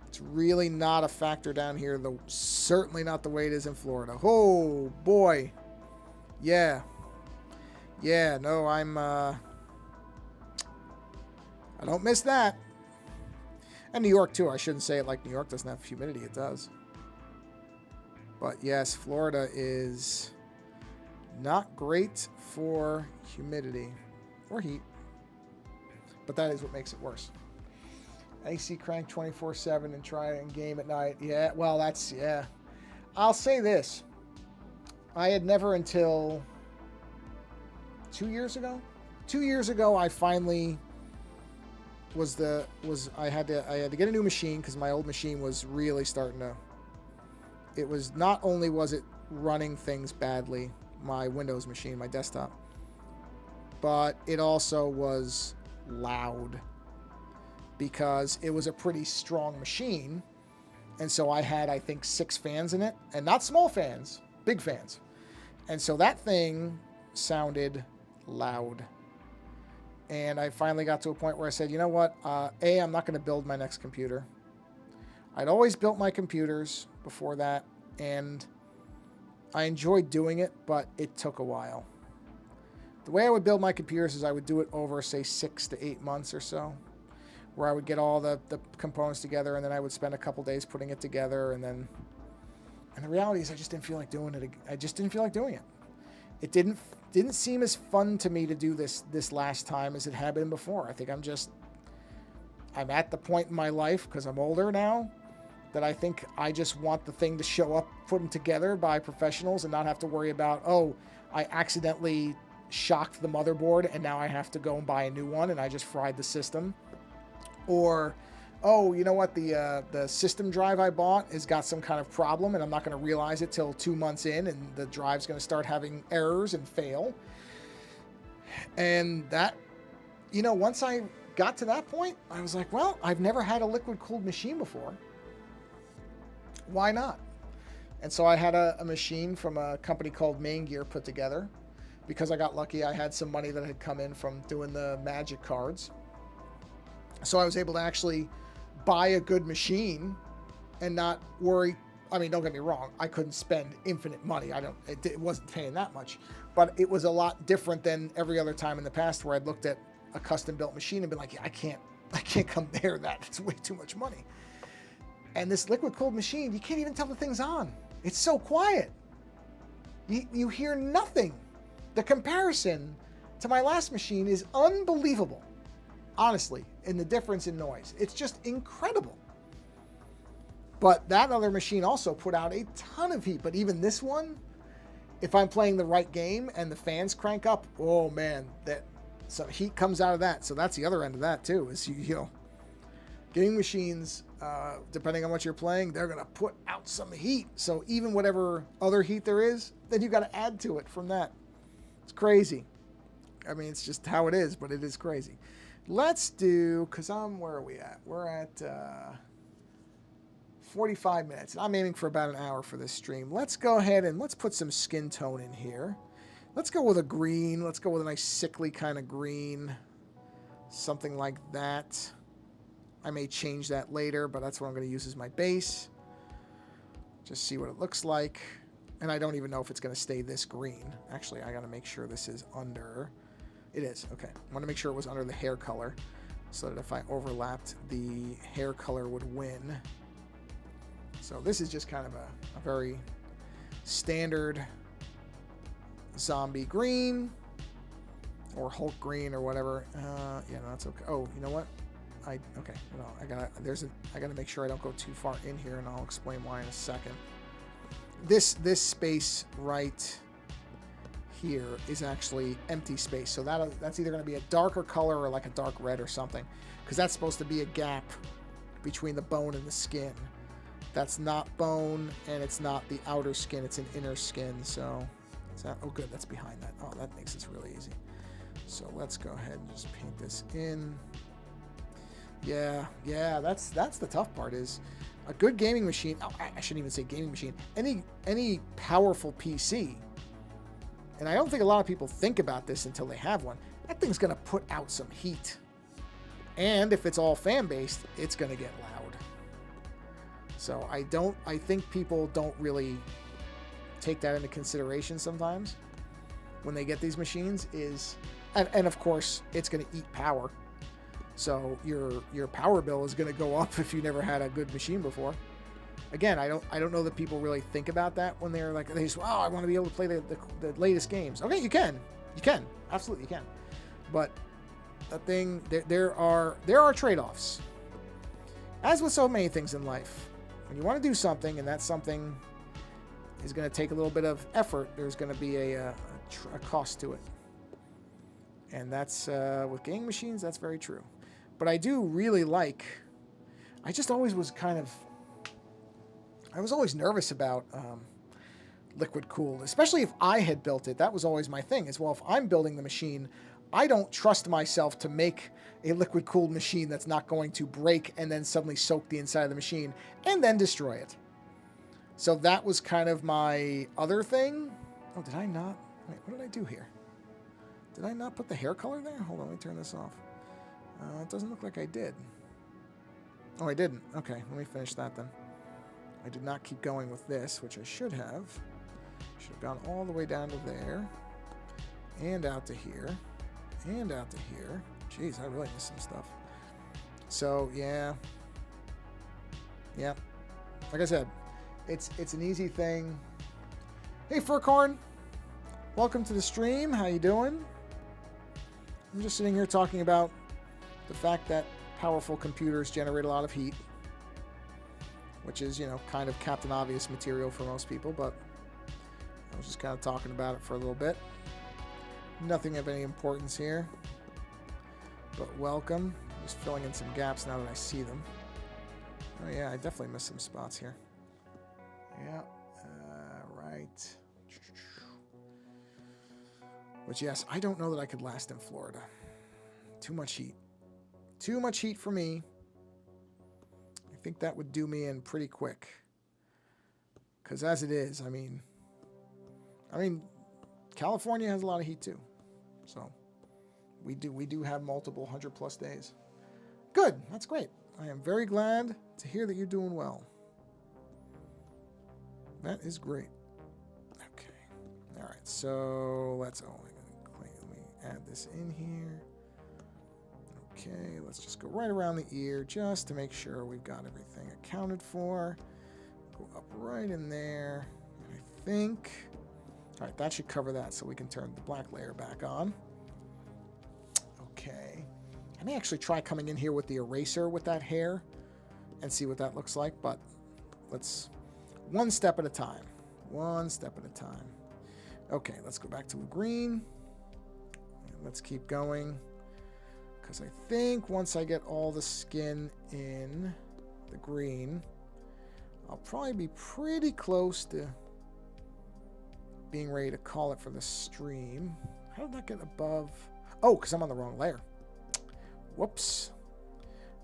It's really not a factor down here, though certainly not the way it is in Florida. Oh, boy. Yeah. Yeah, no, I don't miss that. And New York, too. I shouldn't say it like New York doesn't have humidity. It does. But, yes, Florida is not great for humidity or heat. But that is what makes it worse. AC crank 24/7 and try and game at night. Yeah, well, that's, yeah. I'll say this. I had never until 2 years ago. 2 years ago, I finally I had to get a new machine because my old machine was really starting to. It was not only was it running things badly, my Windows machine, my desktop, but it also was loud because it was a pretty strong machine. And so I had, I think, 6 fans in it, and not small fans, big fans. And so that thing sounded loud. And I finally got to a point where I said, you know what? I'm not going to build my next computer. I'd always built my computers before that, and I enjoyed doing it, but it took a while. The way I would build my computers is I would do it over, say, 6 to 8 months or so, where I would get all the components together, and then I would spend a couple days putting it together, and the reality is I just didn't feel like doing it. I just didn't feel like doing it. It didn't seem as fun to me to do this last time as it had been before. I think I'm at the point in my life, because I'm older now, that I think I just want the thing to show up, put them together by professionals, and not have to worry about, oh, I accidentally shocked the motherboard and now I have to go and buy a new one and I just fried the system. Or, oh, you know what, the system drive I bought has got some kind of problem and I'm not going to realize it till 2 months in, and the drive's going to start having errors and fail. And that, you know, once I got to that point, I was like, well, I've never had a liquid-cooled machine before. Why not? And so I had a machine from a company called Main Gear put together. Because I got lucky, I had some money that had come in from doing the Magic cards. So I was able to actually buy a good machine and not worry I mean, don't get me wrong. I couldn't spend infinite money. It wasn't paying that much, but it was a lot different than every other time in the past where I'd looked at a custom built machine and been like, yeah, I can't compare that. It's way too much money. And this liquid cooled machine, you can't even tell the thing's on. It's so quiet. You hear nothing. The comparison to my last machine is unbelievable. Honestly, in the difference in noise. It's just incredible. But that other machine also put out a ton of heat. But even this one, if I'm playing the right game and the fans crank up, oh man, that some heat comes out of that. So that's the other end of that too, is you know, gaming machines, depending on what you're playing, they're gonna put out some heat. So even whatever other heat there is, then you got to add to it from that. It's crazy. I mean, it's just how it is, but it is crazy. Let's do, because where are we at? We're at 45 minutes. I'm aiming for about an hour for this stream. Let's go ahead and let's put some skin tone in here. Let's go with a green. Let's go with a nice sickly kind of green. Something like that. I may change that later, but that's what I'm going to use as my base. Just see what it looks like. And I don't even know if it's going to stay this green. Actually, I got to make sure this is under... It is. Okay. I want to make sure it was under the hair color so that if I overlapped, the hair color would win. So this is just kind of a very standard zombie green or Hulk green or whatever. Yeah, no, that's okay. Oh, you know what? Okay. No, I gotta make sure I don't go too far in here, and I'll explain why in a second. This space right here is actually empty space, so that's either going to be a darker color or like a dark red or something, because that's supposed to be a gap between the bone and the skin. That's not bone, and it's not the outer skin, it's an inner skin. So is that, oh good, that's behind that. Oh, that makes this really easy. So let's go ahead and just paint this in. Yeah, that's the tough part, is a good gaming machine. Oh, I shouldn't even say gaming machine. Any powerful PC. And I don't think a lot of people think about this until they have one. That thing's going to put out some heat. And if it's all fan-based, it's going to get loud. So I think people don't really take that into consideration sometimes when they get these machines and of course, it's going to eat power. So your power bill is going to go up if you never had a good machine before. Again, I don't know that people really think about that when they're like, they just, oh, I want to be able to play the latest games. Okay, you can, absolutely you can, but the thing, there are trade-offs. As with so many things in life, when you want to do something and that something is going to take a little bit of effort, there's going to be a cost to it, and that's with gaming machines, that's very true. But I do really like. I just always was I was always nervous about liquid cooled, especially if I had built it. That was always my thing, as well. If I'm building the machine, I don't trust myself to make a liquid cooled machine that's not going to break and then suddenly soak the inside of the machine and then destroy it. So that was kind of my other thing. Oh, did I not? Wait, what did I do here? Did I not put the hair color there? Hold on, let me turn this off. It doesn't look like I did. Oh, I didn't. Okay, let me finish that then. I did not keep going with this, which I should have. Should have gone all the way down to there, and out to here, and out to here. Jeez, I really missed some stuff. So, yeah. Like I said, it's an easy thing. Hey, Furcorn. Welcome to the stream. How you doing? I'm just sitting here talking about the fact that powerful computers generate a lot of heat, which is, you know, kind of Captain Obvious material for most people, but I was just kind of talking about it for a little bit. Nothing of any importance here, but welcome. I'm just filling in some gaps now that I see them. Oh yeah, I definitely missed some spots here. Yeah, right. Which, yes, I don't know that I could last in Florida. Too much heat. Too much heat for me. I think that would do me in pretty quick. Because as it is, I mean, California has a lot of heat too. So we do have multiple 100+ days. Good, that's great. I am very glad to hear that you're doing well. That is great. Okay. All right. So let's let me add this in here. Okay. Let's just go right around the ear just to make sure we've got everything accounted for. Go up right in there. And I think. All right. That should cover that, so we can turn the black layer back on. Okay. I may actually try coming in here with the eraser with that hair and see what that looks like, but let's one step at a time. One step at a time. Okay, let's go back to green. And let's keep going, because I think once I get all the skin in the green, I'll probably be pretty close to being ready to call it for the stream. How did that get above? Oh, because I'm on the wrong layer. Whoops.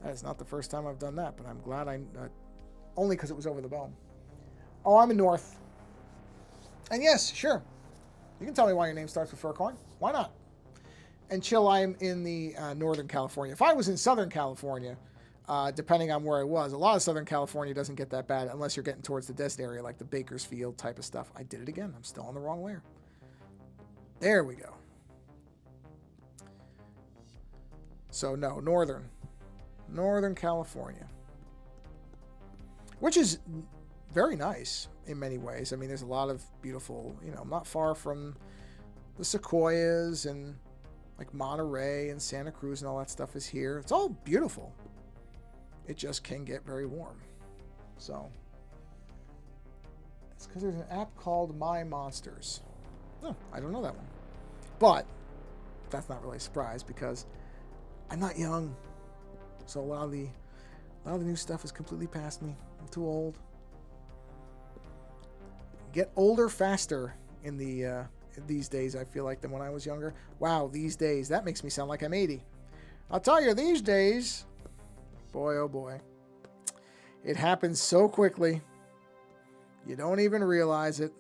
That is not the first time I've done that, but I'm glad only because it was over the bone. Oh, I'm in North. And yes, sure. You can tell me why your name starts with Furcorn. Why not? And chill, I'm in the Northern California. If I was in Southern California, depending on where I was, a lot of Southern California doesn't get that bad unless you're getting towards the desert area, like the Bakersfield type of stuff. I did it again. I'm still on the wrong layer. There we go. So, no, Northern California. Which is very nice in many ways. I mean, there's a lot of beautiful, you know, not far from the Sequoias, and like Monterey and Santa Cruz and all that stuff is here. It's all beautiful. It just can get very warm. So, it's because there's an app called My Monsters. Oh, I don't know that one. But that's not really a surprise because I'm not young. So a lot of the new stuff is completely past me. I'm too old. Get older faster in the these days, I feel like, than when I was younger. Wow, these days. That makes me sound like I'm 80. I'll tell you, these days, boy, oh boy. It happens so quickly. You don't even realize it.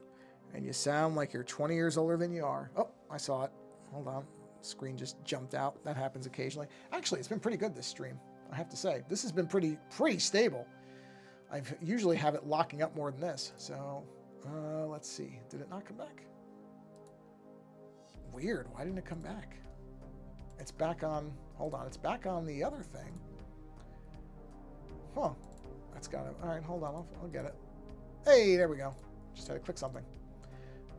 And you sound like you're 20 years older than you are. Oh, I saw it. Hold on. Screen just jumped out. That happens occasionally. Actually, it's been pretty good, this stream, I have to say. This has been pretty stable. I usually have it locking up more than this. So, let's see. Did it not come back? Weird. Why didn't it come back? It's back on... Hold on. It's back on the other thing. Huh. That's got to... All right, hold on. I'll get it. Hey, there we go. Just had to click something.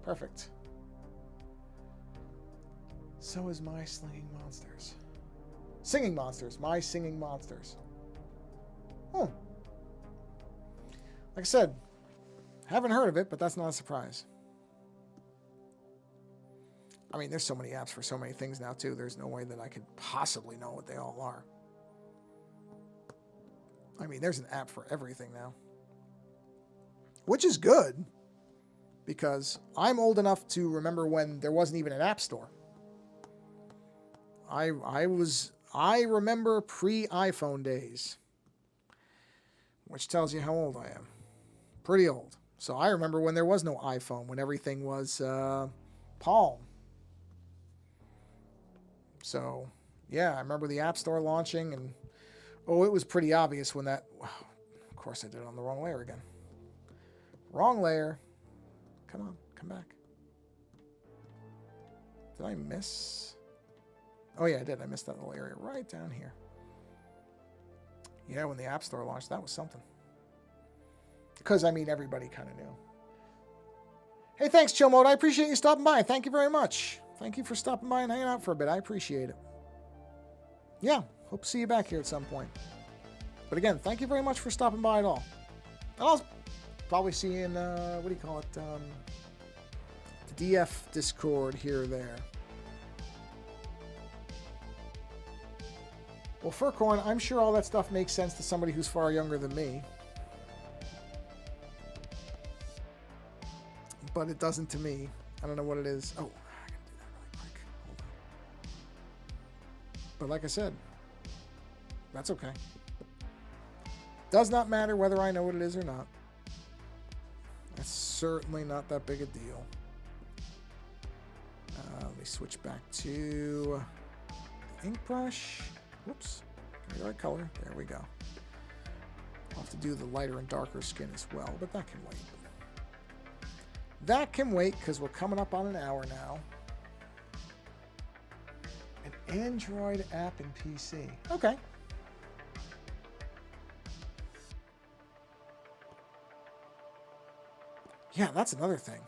Perfect. So is my slinging monsters. Singing monsters. My singing monsters. Like I said, haven't heard of it, but that's not a surprise. I mean, there's so many apps for so many things now, too. There's no way that I could possibly know what they all are. I mean, there's an app for everything now. Which is good, because I'm old enough to remember when there wasn't even an app store. I remember pre-iPhone days, which tells you how old I am. Pretty old. So I remember when there was no iPhone, when everything was Palm. So, yeah, I remember the App Store launching, and, oh, it was pretty obvious when that... Wow, of course I did it on the wrong layer again. Wrong layer. Come on, come back. Did I miss... Oh, yeah, I did. I missed that little area right down here. Yeah, when the App Store launched, that was something. Because, I mean, everybody kind of knew. Hey, thanks, Chill Mode. I appreciate you stopping by. Thank you very much. Thank you for stopping by and hanging out for a bit. I appreciate it. Yeah, hope to see you back here at some point. But again, thank you very much for stopping by at all. And I'll probably see you in, what do you call it? The DF Discord here or there. Well, Furcorn, I'm sure all that stuff makes sense to somebody who's far younger than me. But it doesn't to me. I don't know what it is. Oh, I can do that really quick. Hold on. But like I said, that's okay. Does not matter whether I know what it is or not. That's certainly not that big a deal. Let me switch back to the ink brush. Whoops. Give me the right color. There we go. I'll have to do the lighter and darker skin as well, but that can wait. that can wait because we're coming up on an hour now. An Android app in PC. Okay. Yeah, that's another thing.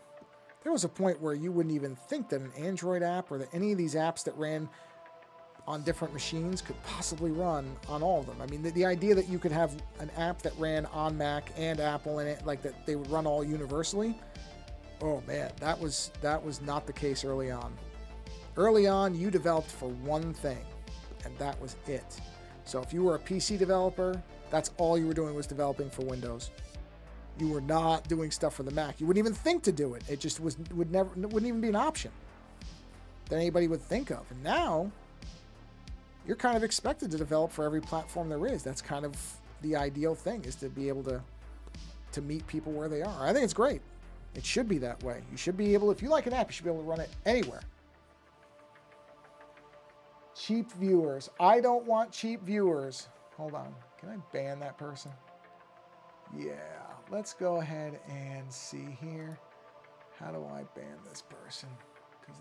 There was a point where you wouldn't even think that an Android app or that any of these apps that ran on different machines could possibly run on all of them. I mean, the idea that you could have an app that ran on Mac and Apple in it, like that they would run all universally. Oh man, that was not the case early on. Early on, you developed for one thing, and that was it. So if you were a PC developer, that's all you were doing was developing for Windows. You were not doing stuff for the Mac. You wouldn't even think to do it. It just wouldn't even be an option that anybody would think of. And now you're kind of expected to develop for every platform there is. That's kind of the ideal thing, is to be able to meet people where they are. I think it's great. It should be that way. You should be able, if you like an app, you should be able to run it anywhere. Cheap viewers. I don't want cheap viewers. Hold on. Can I ban that person? Yeah. Let's go ahead and see here. How do I ban this person? Because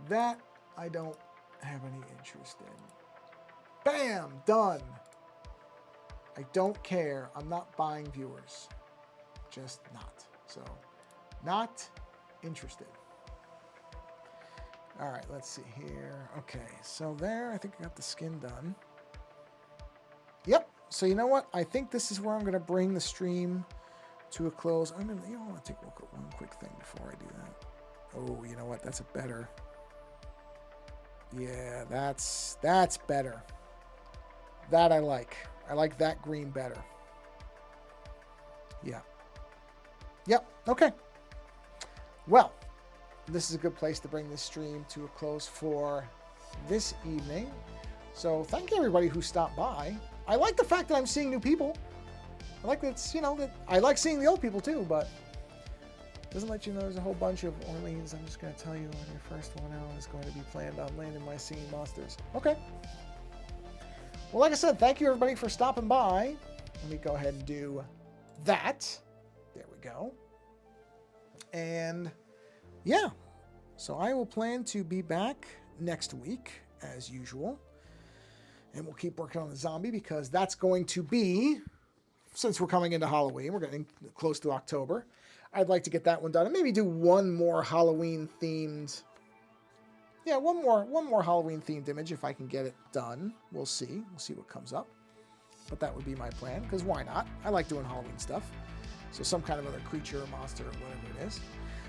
that I don't have any interest in. Bam! Done. I don't care. I'm not buying viewers. Just not. So, not interested. All right, let's see here. Okay, so there, I think I got the skin done. Yep. So you know what? I think this is where I'm going to bring the stream to a close. I want to take a look at one quick thing before I do that. Oh, you know what? That's a better. Yeah, that's better. That I like. I like that green better. Yeah. Yep. Okay. Well, this is a good place to bring this stream to a close for this evening. So thank you everybody who stopped by. I like the fact that I'm seeing new people. I like that, that I like seeing the old people too, but it doesn't let you know there's a whole bunch of Orleans. I'm just going to tell you when your first one out is going to be planned on landing my singing monsters. Okay. Well, like I said, thank you everybody for stopping by. Let me go ahead and do that. There we go. And yeah, so I will plan to be back next week as usual. And we'll keep working on the zombie because that's going to be, since we're coming into Halloween, we're getting close to October. I'd like to get that one done and maybe do one more Halloween themed. Yeah, one more Halloween themed image if I can get it done. We'll see. We'll see what comes up. But that would be my plan because why not? I like doing Halloween stuff. So some kind of other creature or monster or whatever it is.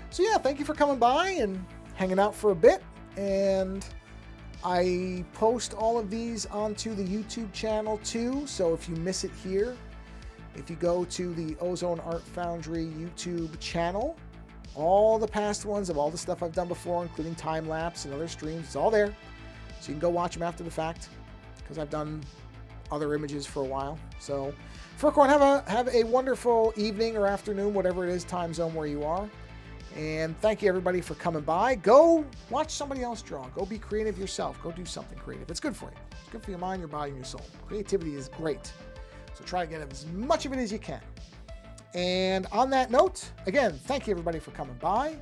So yeah, thank you for coming by and hanging out for a bit. And I post all of these onto the YouTube channel too, so if you miss it here, if you go to the Ozone Art Foundry YouTube channel, all the past ones of all the stuff I've done before, including time-lapse and other streams, it's all there. So you can go watch them after the fact, because I've done other images for a while. So, Furcorn, have a wonderful evening or afternoon, whatever it is, time zone where you are. And thank you everybody for coming by. Go watch somebody else draw. Go be creative yourself. Go do something creative. It's good for you. It's good for your mind, your body, and your soul. Creativity is great. So try to get as much of it as you can. And on that note, again, thank you everybody for coming by.